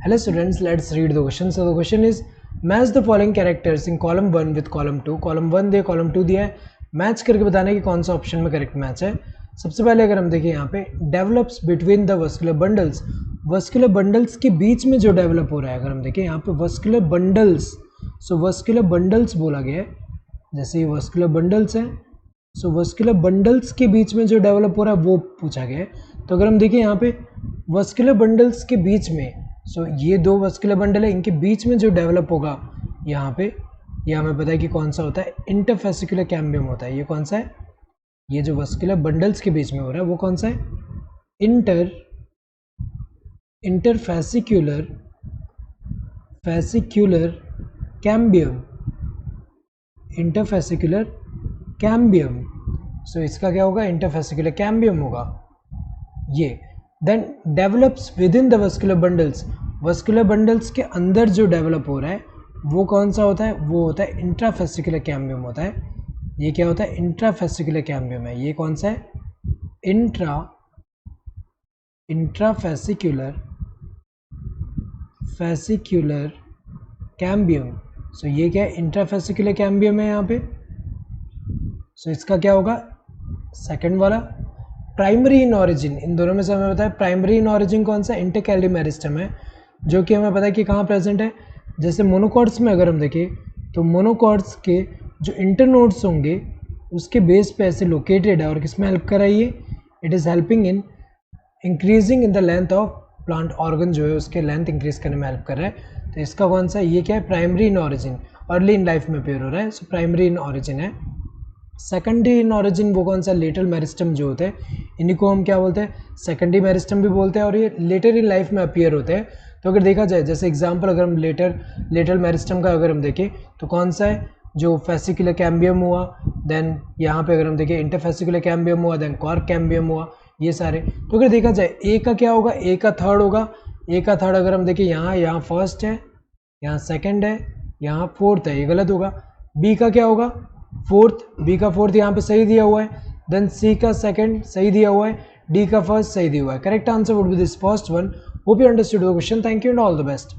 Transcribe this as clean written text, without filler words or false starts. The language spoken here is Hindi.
Hello students, let's read the question. So the question is match the following characters in column 1 with column 2. column 1 दिया column 2 दिया है, मैच करके बताना है कि कौन सा ऑप्शन में करेक्ट मैच है. सबसे पहले अगर हम देखें यहाँ पे develops between the vascular bundles के बीच में जो डेवलप हो रहा है, अगर हम देखें यहाँ पे वस्कुलर बंडल्स, सो वस्कुलर बंडल्स बोला गया है, जैसे ये वस्कुलर बंडल्स हैं, सो वस्कुलर बंडल्स के बीच में जो डेवलप हो रहा है वो पूछा गया है. तो अगर हम देखें यहाँ पे वस्कुलर बंडल्स के बीच में, सो ये दो वस्कुलर बंडल है, इनके बीच में जो डेवलप होगा यहाँ पे, ये हमें पता है कि कौन सा होता है, इंटरफेसिकुलर कैम्बियम होता है. ये कौन सा है, ये जो वस्कुलर बंडल्स के बीच में हो रहा है वो कौन सा है, interfascicular cambium, interfascicular cambium. So इसका क्या होगा, इंटरफेसिकुलर कैम्बियम होगा ये. Then develops within the vascular bundles के अंदर जो डेवलप हो रहा है वो कौन सा होता है, वो होता है इंट्राफेसिकुलर कैम्बियम होता है. ये क्या होता है, इंट्राफेसिकुलर कैम्बियम है. ये कौन सा है, इंट्राफेसिकुलर कैम्बियम. सो ये क्या है, इंट्राफेसिकुलर कैम्बियम है यहाँ पे. सो इसका क्या होगा, सेकंड वाला. प्राइमरी इन ऑरिजिन, इन दोनों में से हमें पता है प्राइमरी इन ऑरिजिन कौन सा, इंटरकैली मेरिस्टम है, जो कि हमें पता है कि कहाँ प्रेजेंट है. जैसे मोनोकॉट्स में अगर हम देखें तो मोनोकॉट्स के जो इंटरनोड्स होंगे उसके बेस पे ऐसे लोकेटेड है, और किसमें हेल्प कर रही है, it is helping in increasing in the length of plant organ, जो है उसके लेंथ इंक्रीज करने में हेल्प कर रहा है. तो इसका कौन सा, ये क्या है, primary in origin, early in life में पेयर हो रहा है, सो प्राइमरी इन ऑरिजिन है. सेकेंडरी इन ऑरिजिन वो कौन सा, लेटरल मेरिस्टम जो होते हैं, इन्हीं को हम क्या बोलते हैं, सेकेंडरी मेरिस्टम भी बोलते हैं, और ये लेटर इन लाइफ में अपीयर होते हैं. तो अगर देखा जाए, जैसे एग्जांपल अगर हम लेटरल मेरिस्टम का अगर हम देखें तो कौन सा है, जो फेसिकुलर कैम्बियम हुआ, देन यहाँ पे अगर हम देखें इंटरफेसिकुलर कैम्बियम हुआ, देन कॉर्क कैम्बियम हुआ, ये सारे. तो अगर देखा जाए ए का क्या होगा, ए का थर्ड होगा. ए का थर्ड अगर हम देखें यहाँ फर्स्ट है, यहाँ सेकेंड है, यहाँ फोर्थ है, ये गलत होगा. बी का क्या होगा, फोर्थ, बी का फोर्थ यहाँ पे सही दिया हुआ है. देन सी का सेकंड सही दिया हुआ है, डी का फर्स्ट सही दिया हुआ है. Correct answer would be this first one. Hope you understood the question. Thank you and all the best.